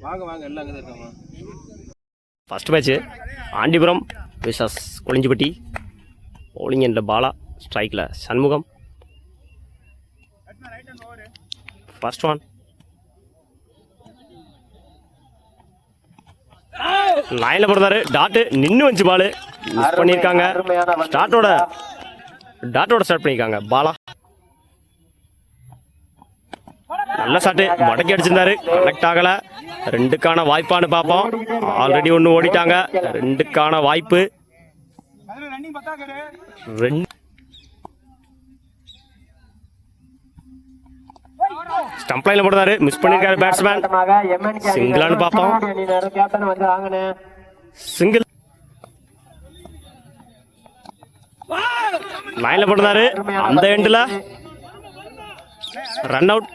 வாங்க வாங்க எல்லாம் அங்கே தான் இருக்காங்க. First match Andipuram versus Kolinjipatti. Bowling என்ற பாலா, ஸ்ட்ரைக்கில் சண்முகம். ஃபர்ஸ்ட் ஒன் லைனில் போடுறாரு. டாட்டு நின்று வச்சு பாலு மிஸ் பண்ணியிருக்காங்க. டாட்டோட ஸ்டார்ட் பண்ணியிருக்காங்க பாலா. நல்ல ஷாட்டு மடக்கி அடிச்சிருந்தாரு, கனெக்ட் ஆகல. ரெண்டுக்கான வாய்ப்பானு பார்ப்போம். ஆல்ரெடி ஒன்று ஓடிட்டாங்க. ரெண்டுக்கான வாய்ப்பு. ஸ்டம்ப் லைன்ல போடுறாரு, மிஸ் பண்ணிருக்காரு பேட்ஸ்மேன். சிங்கிளானு பார்ப்போம். சிங்கிள் லைன்ல போடுறாரு. அந்த எண்டில் ரன் அவுட்.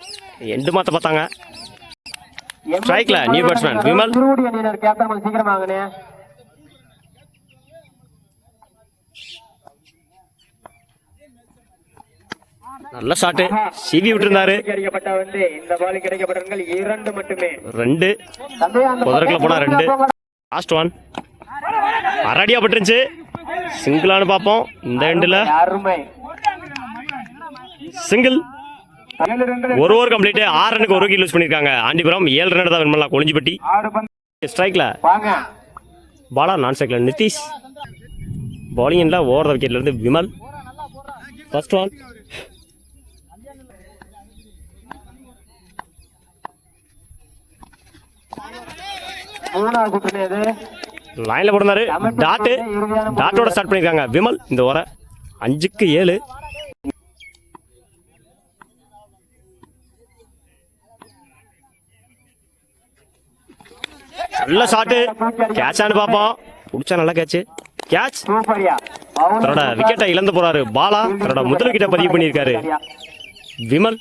எண்டு மாத்த பார்த்தாங்க. ஸ்ட்ரைக்ல நியூ பேட்ஸ்மேன் விமல். நல்ல ஷாட்டு சிவி விட்டுருந்தாரு. ரெண்டு குதிரைக்குள்ள போனா ரெண்டு. Last one அரடியா பட்டுருச்சு. சிங்கிளானு பார்ப்போம். இந்த எண்டில் சிங்கிள். ஒரு ஓவர் கம்ப்ளீட். 6 ரனுக்கு 1 விக்கெட் லூஸ் பண்ணிருக்காங்க ஆண்டிபுரம். 7 ரன் தான் வின் பண்ணலாம் கொளிஞ்சிப்பட்டி. ஸ்ட்ரைக்ல பாலா, நான் ஸ்ட்ரைக்ல நிதிஷ். பவுலிங்ல ஓவர் த விக்கெட்ல இருந்து விமல். ஃபர்ஸ்ட் ஒன் லைன்ல போடுறாரு. டாட்டோட ஸ்டார்ட் பண்ணிருக்காங்க விமல். இந்த ஓவரை 5க்கு 7. நல்ல ஷாட்டு. கேட்சான்னு பார்ப்போம். பிடிச்சா நல்ல கேட்ச். தன்னோட விக்கெட்டை இழந்து போறாரு பாலா. தன்னோட முதல் விக்கெட்டை பதிவு பண்ணியிருக்காரு விமல்.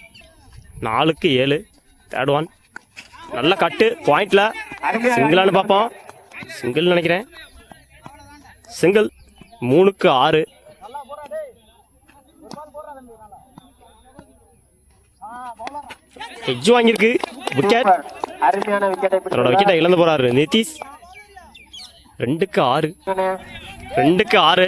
4க்கு 7. தேர்ட் ஒன் நல்ல கட்டு பாயிண்ட்ல. சிங்கிளானு பார்ப்போம். சிங்கிள் நினைக்கிறேன். சிங்கிள். 3க்கு 6. எட்ஜ் வாங்கியிருக்கு. விக்கெட். தன்னோட விக்கெட்டை இழந்து போறாரு நிதிஷ். 2க்கு 6. 2க்கு 6.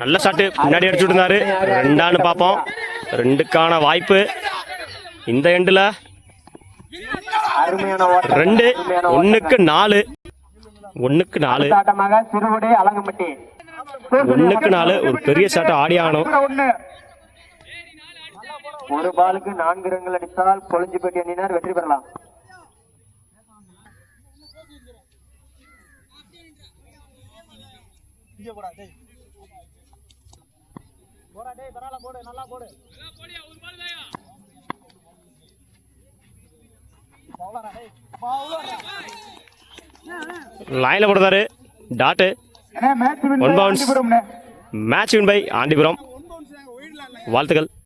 நல்ல ஷாட்டு பின்னாடி அடிச்சு விட்டுருந்தாரு. ரெண்டான்னு பார்ப்போம். 2க்கான வாய்ப்பு. இந்த எண்டுல 2. 1க்கு 4. 1க்கு 4. 1க்கு 4. ஒரு பெரிய ஷாட் ஆடி ஆகணும். ஒரு பாலுக்கு 4 ரன்கள் அடித்தால் கொளிஞ்சிப்பட்டி அணியினர் வெற்றி பெறலாம். லைன்ல போடுறாரு. Dot 1 bounce. Match win by Andipuram. வாழ்த்துக்கள்.